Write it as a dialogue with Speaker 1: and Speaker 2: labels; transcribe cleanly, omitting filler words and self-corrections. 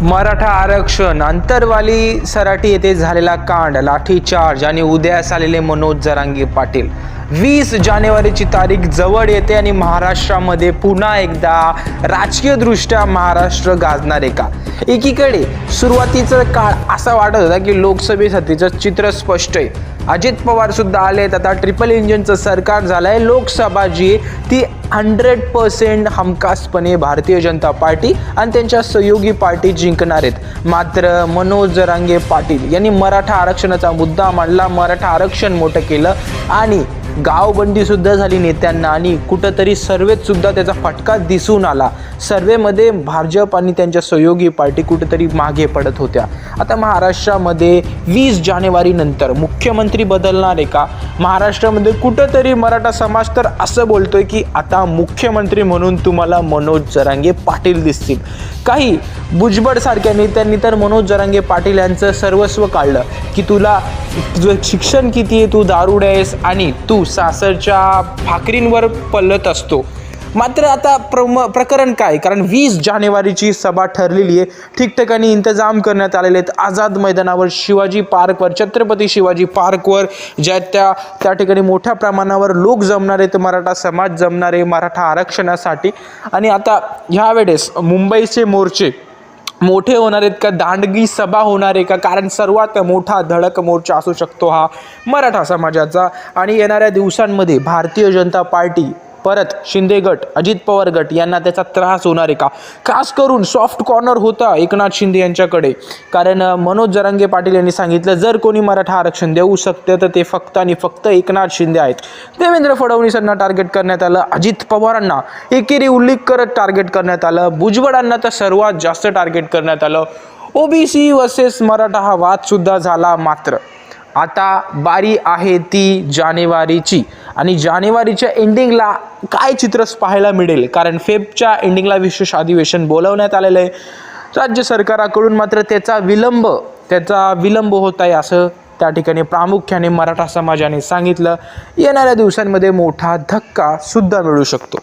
Speaker 1: मराठा आरक्षण अंतरवाली सराटी येथे झालेला कांड, लाठीचार्ज आणि उदयास आलेले मनोज जरांगे पाटील. 20 जानेवारीची तारीख जवळ येते आणि महाराष्ट्रामध्ये पुन्हा एकदा राजकीय दृष्ट्या महाराष्ट्र गाजणार आहे का? एकीकडे सुरुवातीचा काळ असा वाटत होता की लोकसभेसाठीचं चित्र स्पष्ट आहे. अजित पवार सुद्धा आलेत. आता ट्रिपल इंजिनचं सरकार झालंय. लोकसभा जी ती 100% हमखासपणे भारतीय जनता पार्टी आणि त्यांच्या सहयोगी पार्टी जिंकणार आहेत. मात्र मनोज जरांगे पाटील यांनी मराठा आरक्षणाचा मुद्दा मांडला, मराठा आरक्षण मोठं केलं आणि गावबंदी सुद्धा झाली नेत्यांना आणि कुठंतरी सर्वेत सुद्धा त्याचा फटका दिसून आला. सर्वेमध्ये भाजप आणि त्यांच्या सहयोगी पार्टी कुठेतरी मागे पडत होत्या. आता महाराष्ट्रामध्ये 20 जानेवारी नंतर मुख्यमंत्री बदलणार आहे का? महाराष्ट्रामध्ये कुठंतरी मराठा समाज तर असं बोलतोय की आता मुख्यमंत्री म्हणून तुम्हाला मनोज जरांगे पाटील दिसतील. काही भुजबळ सारख्या नेत्यांनी तर मनोज जरांगे पाटील यांचं सर्वस्व काढलं की तुला तुझं शिक्षण किती आहे, तू दारुड आहेस आणि तू सासरच्या भाकरींवर पलत असतो. मात्र आता प्रकरण काय? कारण 20 जानेवारीची सभा ठरलेली आहे. ठिकठिकाणी इंतजाम करण्यात आलेले आहेत. आझाद मैदानावर, शिवाजी पार्कवर, छत्रपती शिवाजी पार्कवर ज्या त्या ठिकाणी मोठ्या प्रमाणावर लोक जमणार आहेत, मराठा समाज जमणार आहे मराठा आरक्षणासाठी. आणि आता ह्यावेळेस मुंबईचे मोर्चे मोठे होणार आहेत का? दांडगी सभा होणार आहे का? कारण सर्वात मोठा धडक मोर्चा असू शकतो हा मराठा समाजाचा. आणि येणाऱ्या दिवसांमध्ये भारतीय जनता पार्टी परत शिंदे गट, अजित पवार गट यांना त्याचा त्रास होणार आहे का? खास करून सॉफ्ट कॉर्नर होता एकनाथ शिंदे यांच्याकडे. कारण मनोज जरांगे पाटील यांनी सांगितलं जर कोणी मराठा आरक्षण देऊ शकते तर ते फक्त आणि फक्त एकनाथ शिंदे आहेत. देवेंद्र फडणवीसांना टार्गेट करण्यात आलं, अजित पवारांना एकेरी उल्लेख करत टार्गेट करण्यात आलं, भुजबळांना तर सर्वात जास्त टार्गेट करण्यात आलं. ओबीसी वर्सेस मराठा हा वाद सुद्धा झाला. मात्र आता बारी आहे ती जानेवारीची आणि जानेवारीच्या एंडिंगला काय चित्र पाहायला मिळेल? कारण फेबच्या एंडिंगला विशेष अधिवेशन बोलवण्यात आलेलं आहे राज्य सरकाराकडून. मात्र त्याचा विलंब होत आहे असं त्या ठिकाणी प्रामुख्याने मराठा समाजाने सांगितलं. येणाऱ्या दिवसांमध्ये मोठा धक्का सुद्धा मिळू शकतो.